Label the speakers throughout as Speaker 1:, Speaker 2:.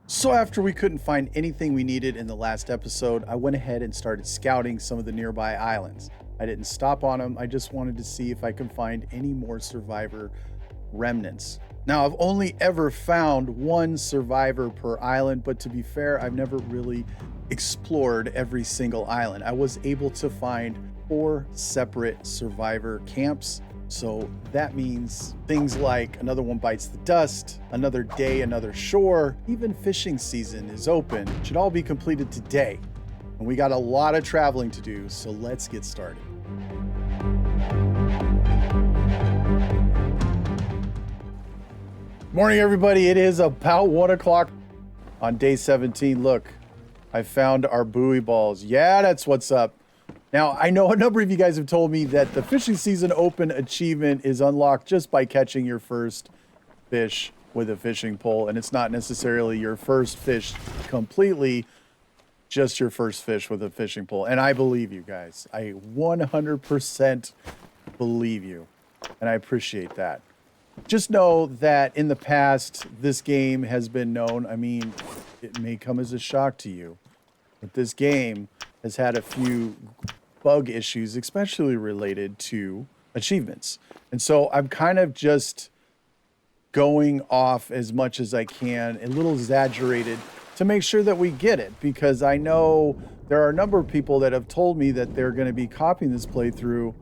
Speaker 1: So after we couldn't find anything we needed in the last episode, I went ahead and started scouting some of the nearby islands. I didn't stop on them, I just wanted to see if I can find any more survivor remnants. Now, I've only ever found one survivor per island, but to be fair, I've never really explored every single island. I was able to find 4 separate survivor camps. So that means things like another one bites the dust, another day, another shore, even fishing season is open. It should all be completed today. And we got a lot of traveling to do, so let's get started. Morning, everybody. It is about 1 o'clock on day 17. Look, I found our buoy balls. Yeah, that's what's up. Now, I know a number of you guys have told me that the fishing season open achievement is unlocked just by catching your first fish with a fishing pole, and it's not necessarily your first fish completely, just your first fish with a fishing pole. And I believe you guys. I 100% believe you, and I appreciate that. Just know that in the past, this game has been known. I mean, it may come as a shock to you, but this game has had a few bug issues, especially related to achievements. And so I'm kind of just going off as much as I can, a little exaggerated, to make sure that we get it, because I know there are a number of people that have told me that they're going to be copying this playthrough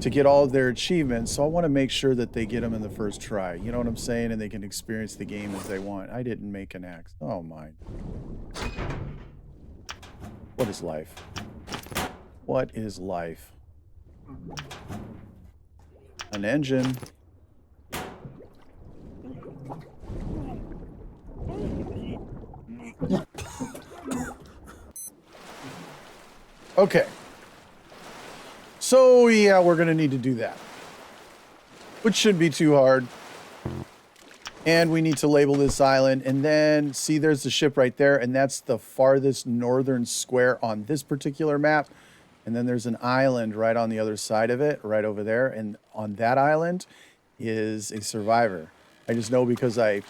Speaker 1: to get all of their achievements. So I want to make sure that they get them in the first try. You know what I'm saying? And they can experience the game as they want. I didn't make an axe. Oh my. What is life? What is life? An engine. Okay. So yeah, we're gonna need to do that, which shouldn't be too hard. And we need to label this island, and then see there's the ship right there, and that's the farthest northern square on this particular map. And then there's an island right on the other side of it, right over there. And on that island is a survivor. I just know because I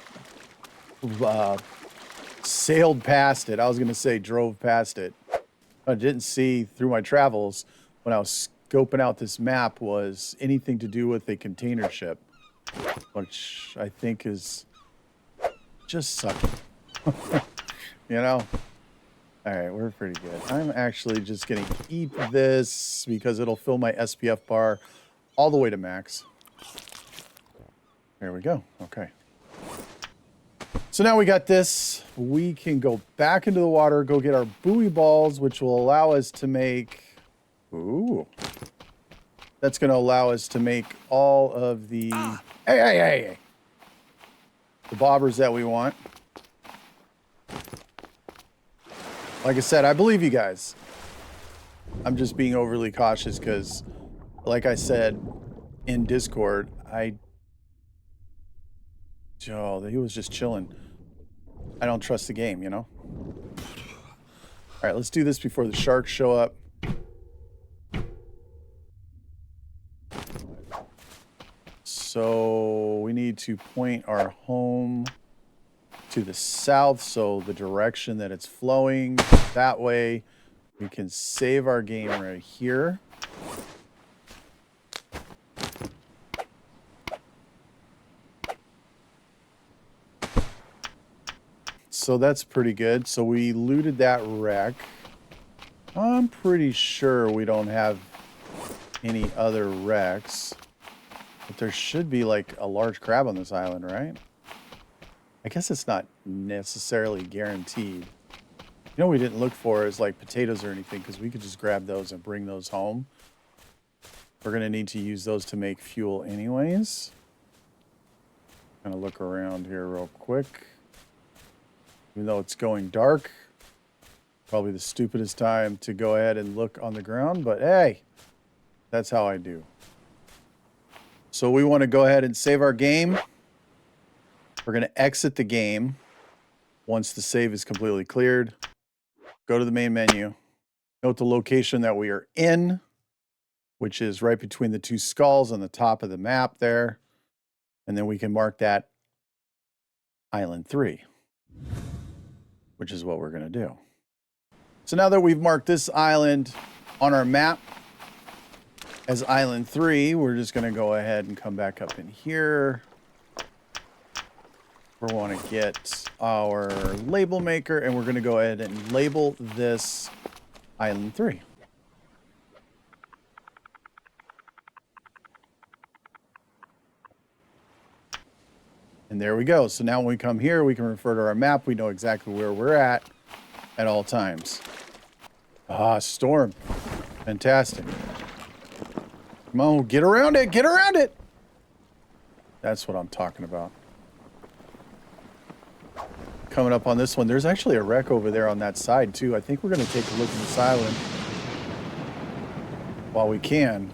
Speaker 1: sailed past it. I was going to say drove past it. I didn't see through my travels when I was scoping out this map was anything to do with a container ship, which I think is just sucking. You know? All right, we're pretty good. I'm actually just going to eat this because it'll fill my SPF bar all the way to max. There we go. Okay. So now we got this. We can go back into the water, go get our buoy balls, which will allow us to make... Ooh. That's going to allow us to make all of the... Hey! The bobbers that we want. Like I said, I believe you guys. I'm just being overly cautious because, like I said in Discord, he was just chilling. I don't trust the game, you know? All right, let's do this before the sharks show up. So we need to point our home to the south, so the direction that it's flowing, that way we can save our game right here. So that's pretty good. So we looted that wreck. I'm pretty sure we don't have any other wrecks, but there should be like a large crab on this island, right? I guess it's not necessarily guaranteed. You know, we didn't look for is like potatoes or anything, because we could just grab those and bring those home. We're going to need to use those to make fuel anyways. Gonna look around here real quick. Even though it's going dark, probably the stupidest time to go ahead and look on the ground, but hey, that's how I do. So we want to go ahead and save our game. We're going to exit the game once the save is completely cleared. Go to the main menu. Note the location that we are in, which is right between the 2 skulls on the top of the map there. And then we can mark that Island 3. which is what we're going to do. So now that we've marked this island on our map as Island 3, we're just going to go ahead and come back up in here. We want to get our label maker, and we're going to go ahead and label this Island 3. And there we go. So now when we come here, we can refer to our map. We know exactly where we're at all times. Ah, storm. Fantastic. Come on, get around it. Get around it. That's what I'm talking about. Coming up on this one, there's actually a wreck over there on that side too. I think we're going to take a look at this island while we can.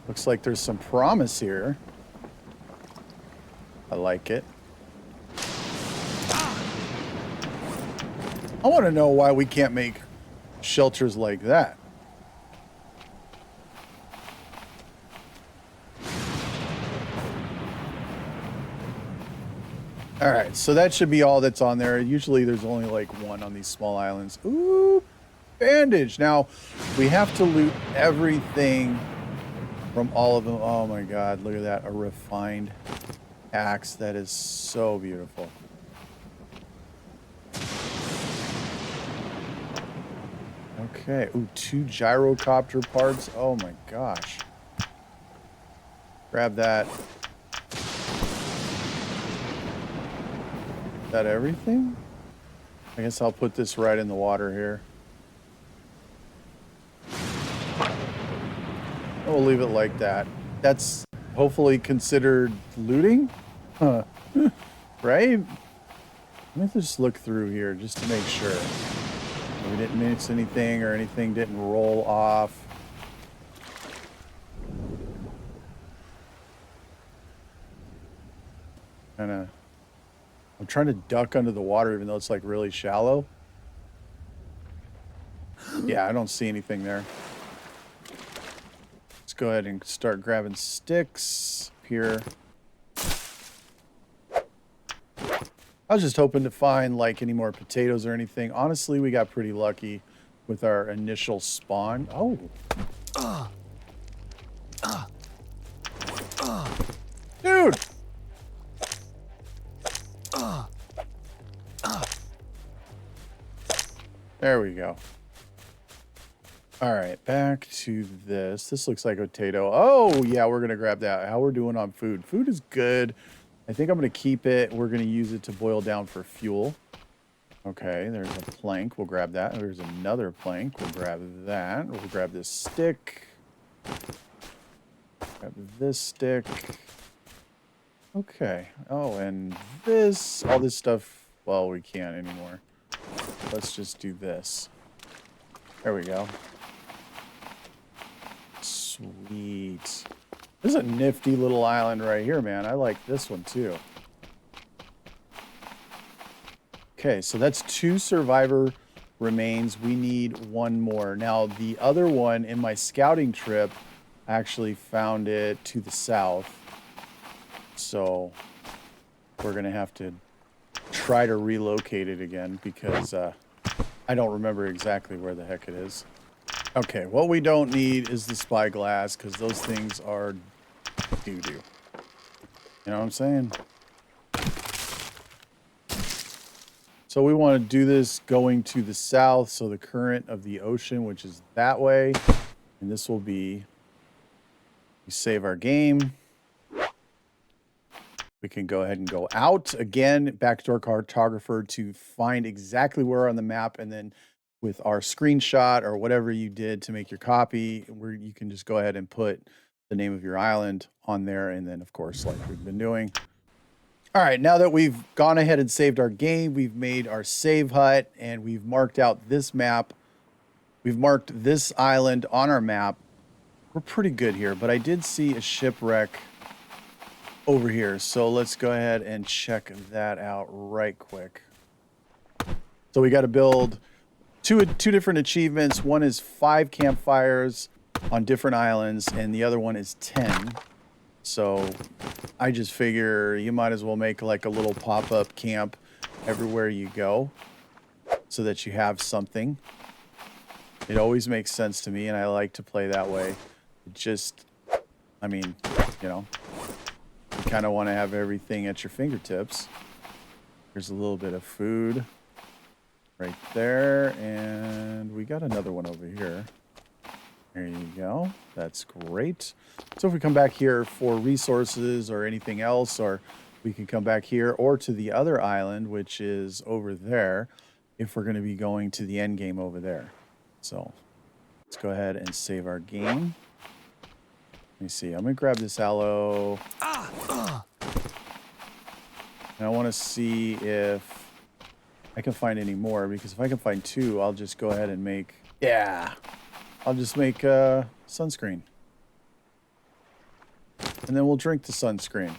Speaker 1: Looks like there's some promise here. I like it. I want to know why we can't make shelters like that. All right, so that should be all that's on there. Usually there's only like one on these small islands. Ooh, bandage. Now, we have to loot everything from all of them. Oh my God, look at that. A refined axe. That is so beautiful. Okay. Ooh, 2 gyrocopter parts. Oh my gosh. Grab that. Is that everything? I guess I'll put this right in the water here. We'll leave it like that. That's hopefully considered looting? Huh. Right? Let me just look through here just to make sure. We didn't miss anything or anything didn't roll off. I'm trying to duck under the water even though it's like really shallow. Yeah, I don't see anything there. Let's go ahead and start grabbing sticks here. I was just hoping to find like any more potatoes or anything. Honestly, we got pretty lucky with our initial spawn. Oh. Dude. There we go. All right, back to this. This looks like a potato. Oh, yeah, we're going to grab that. How we're doing on food. Food is good. I think I'm going to keep it. We're going to use it to boil down for fuel. Okay, there's a plank. We'll grab that. There's another plank. We'll grab that. We'll grab this stick. Grab this stick. Okay. Oh, and this. All this stuff. Well, we can't anymore. Let's just do this. There we go. Sweet. This is a nifty little island right here, man. I like this one too. Okay, so that's 2 survivor remains. We need 1 more. Now, the other one in my scouting trip, I actually found it to the south. So we're going to have to try to relocate it again because I don't remember exactly where the heck it is. Okay, what we don't need is the spyglass because those things are doo-doo. You know what I'm saying? So we want to do this going to the south, so the current of the ocean, which is that way. And this will be, we save our game. We can go ahead and go out again, back to our cartographer to find exactly where on the map. And then with our screenshot or whatever you did to make your copy, where you can just go ahead and put the name of your island on there. And then, of course, like we've been doing. All right, now that we've gone ahead and saved our game, we've made our save hut, and we've marked out this map. We've marked this island on our map. We're pretty good here, but I did see a shipwreck over here. So let's go ahead and check that out right quick. So we got to build two different achievements. One is 5 campfires on different islands, and the other one is 10. So I just figure you might as well make like a little pop-up camp everywhere you go so that you have something. It always makes sense to me, and I like to play that way. It just, I mean, you know, you kind of want to have everything at your fingertips. Here's a little bit of food right there, and we got another one over here. There you go. That's great. So if we come back here for resources or anything else, or we can come back here or to the other island, which is over there, if we're going to be going to the end game over there. So let's go ahead and save our game. Let me see. I'm going to grab this aloe. And I want to see if I can find any more, because if I can find 2, I'll just go ahead and make... Yeah. I'll just make sunscreen. And then we'll drink the sunscreen.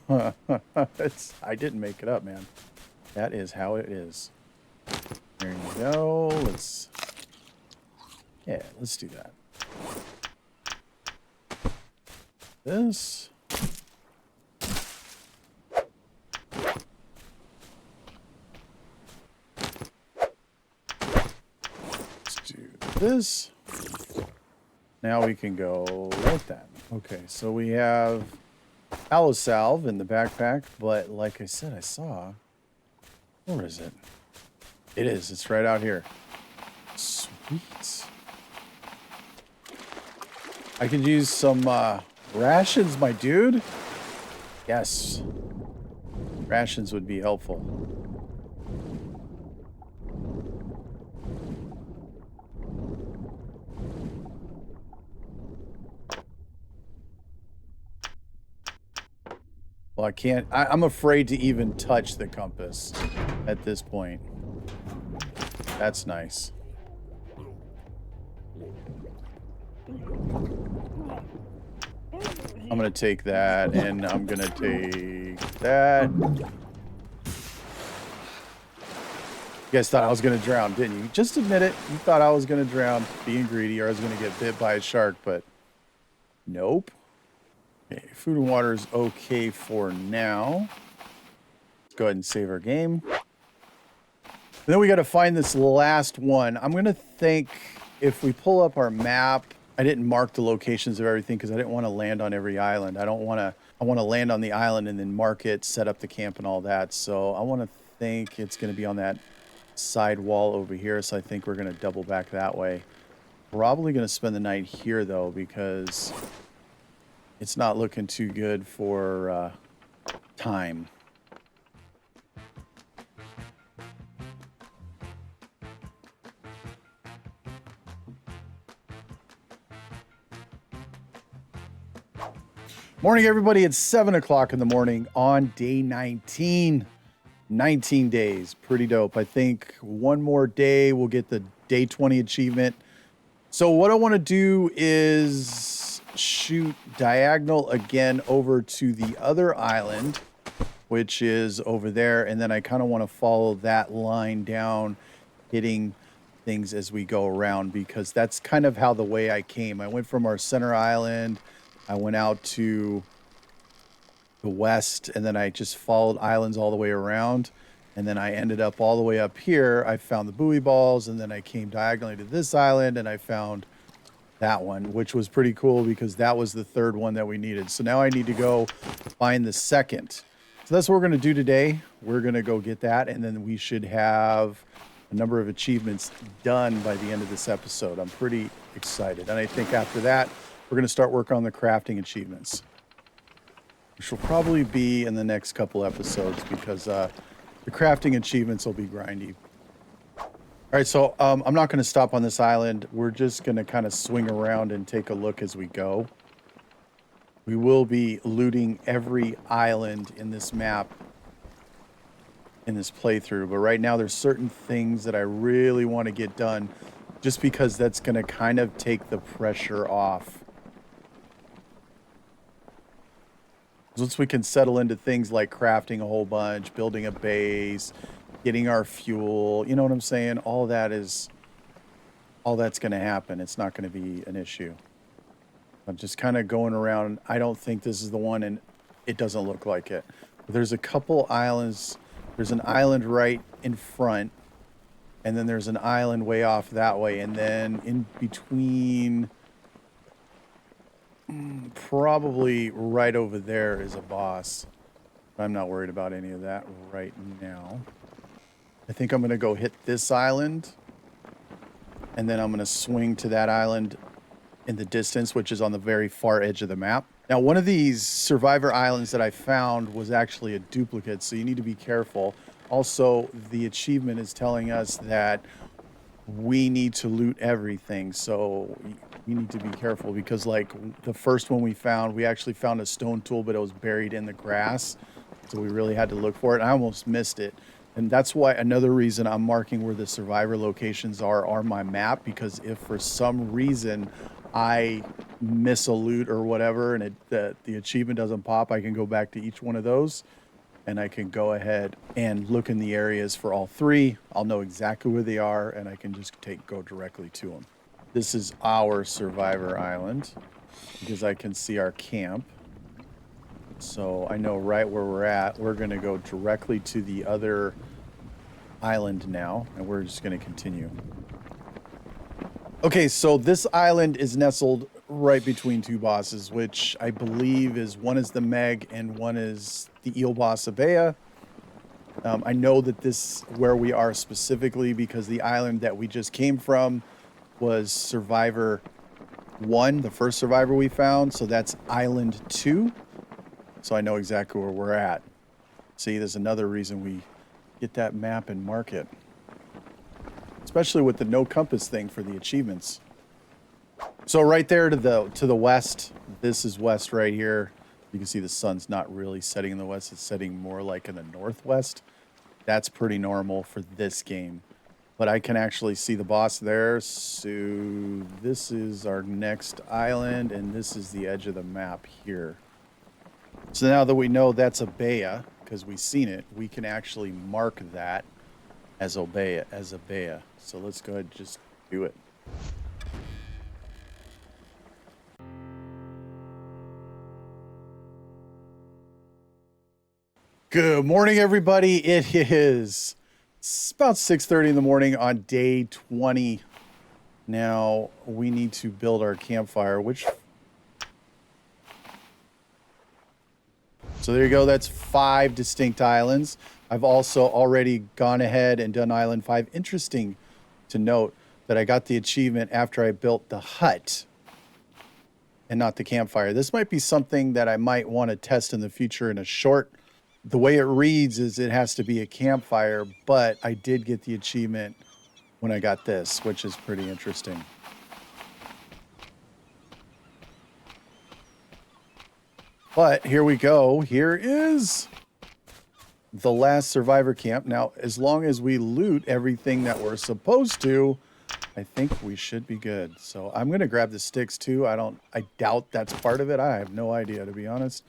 Speaker 1: I didn't make it up, man. That is how it is. There you go. Let's do that. This. Let's do this. Now we can go like that. Okay, so we have aloe salve in the backpack, but like I said, I saw... Where is it? It is. It's right out here. Sweet. I could use some rations, my dude. Yes. Rations would be helpful. Well, I can't... I'm afraid to even touch the compass at this point. That's nice. I'm going to take that, and I'm going to take that. You guys thought I was going to drown, didn't you? Just admit it. You thought I was going to drown being greedy, or I was going to get bit by a shark, but nope. Okay, food and water is okay for now. Let's go ahead and save our game. And then we got to find this last one. I'm going to think if we pull up our map, I didn't mark the locations of everything because I didn't want to land on every island. I want to land on the island and then mark it, set up the camp and all that. So I want to think it's going to be on that side wall over here. So I think we're going to double back that way. Probably going to spend the night here though, because it's not looking too good for time. Morning, everybody. It's 7 o'clock in the morning on day 19. 19 days. Pretty dope. I think one more day we'll get the day 20 achievement. So what I want to do is shoot diagonal again over to the other island, which is over there. And then I kind of want to follow that line down, hitting things as we go around, because that's kind of how the way I came. I went from our center island. I went out to the west, and then I just followed islands all the way around. And then I ended up all the way up here. I found the buoy balls, and then I came diagonally to this island, and I found that one, which was pretty cool because that was the third one that we needed. So now I need to go find the second. So that's what we're going to do today. We're going to go get that, and then we should have a number of achievements done by the end of this episode. I'm pretty excited. And I think after that, we're going to start work on the crafting achievements, which will probably be in the next couple episodes because the crafting achievements will be grindy. All right, so I'm not going to stop on this island. We're just going to kind of swing around and take a look as we go. We will be looting every island in this map in this playthrough, but right now there's certain things that I really want to get done just because that's going to kind of take the pressure off. Once we can settle into things like crafting a whole bunch, building a base, getting our fuel, you know what I'm saying? All that's going to happen. It's not going to be an issue. I'm just kind of going around. I don't think this is the one, and it doesn't look like it. But there's a couple islands There's an island right in front, and then there's an island way off that way, and then in between, probably right over there is a boss. I'm not worried about any of that right now. I think I'm going to go hit this island, and then I'm going to swing to that island in the distance, which is on the very far edge of the map. Now, one of these survivor islands that I found was actually a duplicate, so you need to be careful. Also, the achievement is telling us that we need to loot everything, so we need to be careful because, like, the first one we actually found a stone tool, but it was buried in the grass, so we really had to look for it. I almost missed it, and that's why another reason I'm marking where the survivor locations are on my map, because if for some reason I miss a loot or whatever and the achievement doesn't pop, I can go back to each one of those and I can go ahead and look in the areas for all three. I'll know exactly where they are and I can just go directly to them. This is our survivor island because I can see our camp. So I know right where we're at. We're going to go directly to the other island now, and we're just going to continue. Okay, so this island is nestled right between two bosses, which I believe is one is the Meg and one is the eel boss Abea. I know that this where we are specifically because the island that we just came from was Survivor 1, the first survivor we found. So that's Island 2. So I know exactly where we're at. See, there's another reason we get that map and mark it. Especially with the no compass thing for the achievements. So right there to the west, this is west right here. You can see the sun's not really setting in the west, it's setting more like in the northwest. That's pretty normal for this game. But I can actually see the boss there. So this is our next island, and this is the edge of the map here. So now that we know that's Abea, because we've seen it, we can actually mark that as Abea. So let's go ahead and just do it. Good morning, everybody. It's about 6:30 in the morning on day 20. Now we need to build our campfire, so there you go. That's 5 distinct islands. I've also already gone ahead and done Island 5. Interesting to note that I got the achievement after I built the hut and not the campfire. This might be something that I might want to test in the future in a short. The way it reads is it has to be a campfire, but I did get the achievement when I got this, which is pretty interesting. But here we go. Here is the last survivor camp. Now, as long as we loot everything that we're supposed to, I think we should be good. So I'm going to grab the sticks too. I doubt that's part of it. I have no idea, to be honest.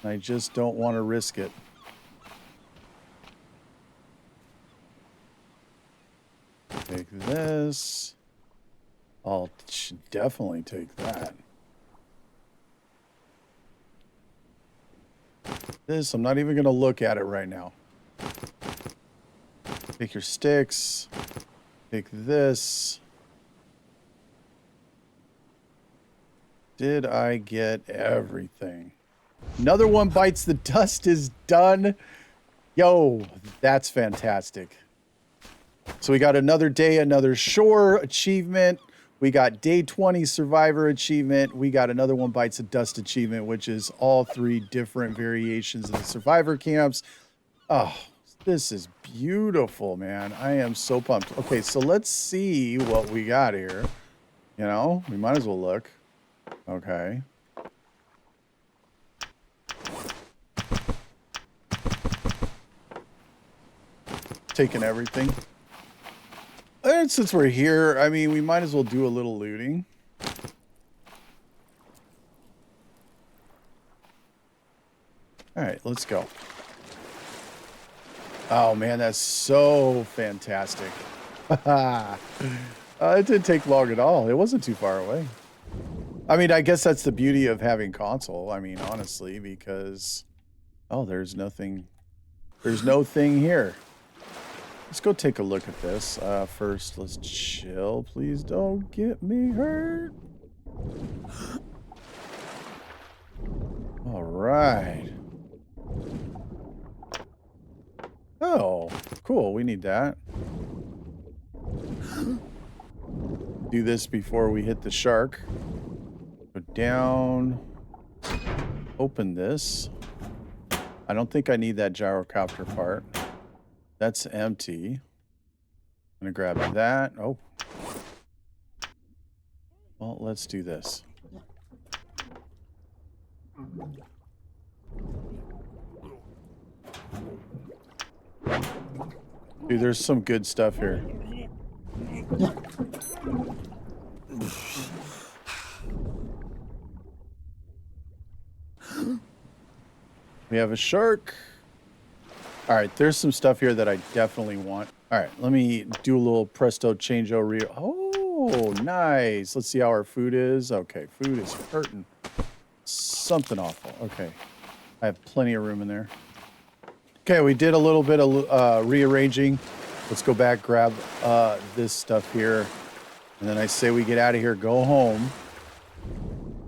Speaker 1: I just don't want to risk it. Take this. I'll definitely take that. This, I'm not even going to look at it right now. Take your sticks. Take this. Did I get everything? Another one bites the dust is done. Yo, that's fantastic. So we got another day, another shore achievement. We got day 20 survivor achievement. We got another one bites the dust achievement, which is all 3 different variations of the survivor camps. Oh, this is beautiful, man. I am so pumped. Okay, so let's see what we got here. You know, we might as well look. Okay. Taking everything. And since we're here, I mean, we might as well do a little looting. All right, let's go. Oh, man, that's so fantastic. It didn't take long at all. It wasn't too far away. I mean, I guess that's the beauty of having console. I mean, honestly, because... Oh, there's nothing... There's no thing here. Let's go take a look at this. First, let's chill. Please don't get me hurt. All right. Oh, cool. We need that. Do this before we hit the shark. Go down. Open this. I don't think I need that gyrocopter part. That's empty. I'm gonna grab that. Oh. Well, let's do this. Dude, there's some good stuff here. We have a shark. All right, there's some stuff here that I definitely want. All right, let me do a little presto changeover. Oh, nice. Let's see how our food is. Okay, food is hurting. Something awful. Okay, I have plenty of room in there. Okay, we did a little bit of rearranging. Let's go back, grab this stuff here. And then I say we get out of here, go home,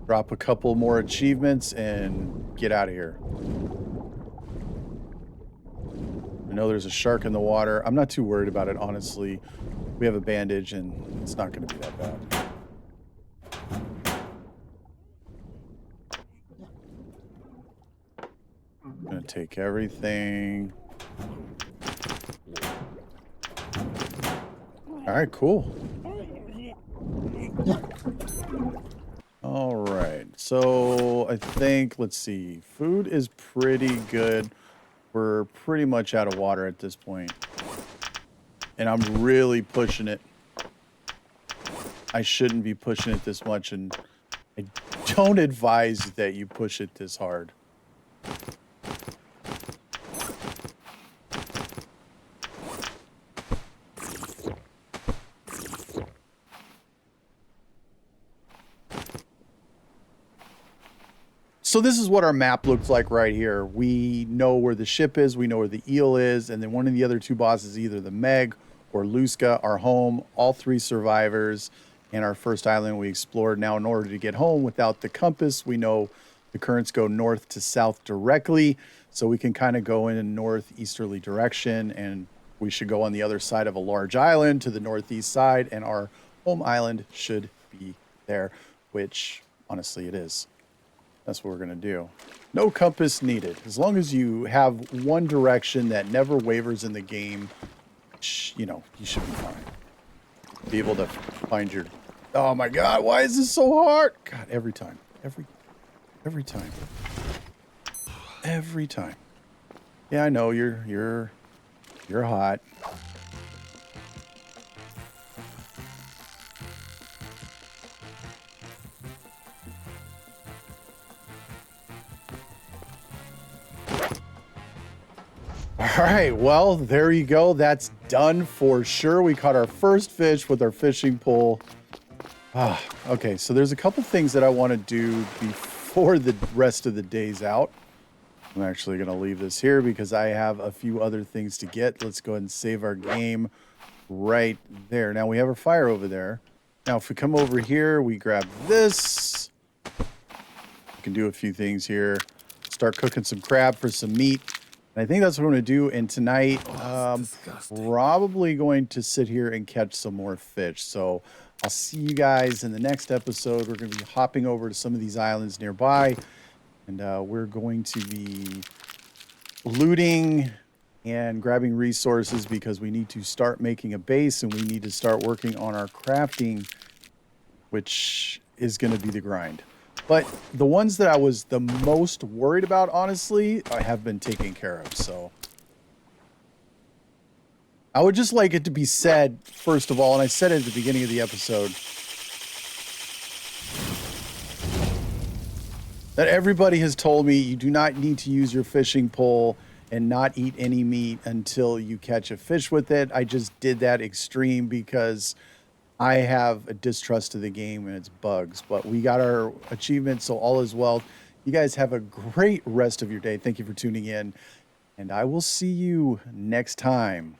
Speaker 1: drop a couple more achievements, and get out of here. I know there's a shark in the water. I'm not too worried about it, honestly. We have a bandage, and it's not going to be that bad. I'm going to take everything. All right, cool. All right, so I think, let's see, food is pretty good. We're pretty much out of water at this point. And I'm really pushing it. I shouldn't be pushing it this much, and I don't advise that you push it this hard. So this is what our map looks like right here. We know where the ship is, we know where the eel is, and then one of the other two bosses, either the Meg or Luska, our home. All three survivors and our first island we explored. Now, in order to get home without the compass, we know the currents go north to south directly, so we can kind of go in a northeasterly direction, and we should go on the other side of a large island to the northeast side, and our home island should be there, which honestly it is. That's what we're going to do. No compass needed. As long as you have one direction that never wavers in the game, you know, you should be fine. Be able to find your... Oh my God, why is this so hard? God, every time. Every time. Every time. Yeah, I know, you're hot. All right, well, there you go. That's done for sure. We caught our first fish with our fishing pole. Okay, so there's a couple things that I want to do before the rest of the day's out. I'm actually going to leave this here because I have a few other things to get. Let's go ahead and save our game right there. Now, we have our fire over there. Now, if we come over here, we grab this. We can do a few things here. Start cooking some crab for some meat. And I think that's what I'm going to do. And tonight, probably going to sit here and catch some more fish. So I'll see you guys in the next episode. We're going to be hopping over to some of these islands nearby. And we're going to be looting and grabbing resources because we need to start making a base and we need to start working on our crafting, which is going to be the grind. But the ones that I was the most worried about, honestly, I have been taken care of. So I would just like it to be said, first of all, and I said it at the beginning of the episode, that everybody has told me you do not need to use your fishing pole and not eat any meat until you catch a fish with it. I just did that extreme because I have a distrust to the game and its bugs, but we got our achievements, so all is well. You guys have a great rest of your day. Thank you for tuning in. And I will see you next time.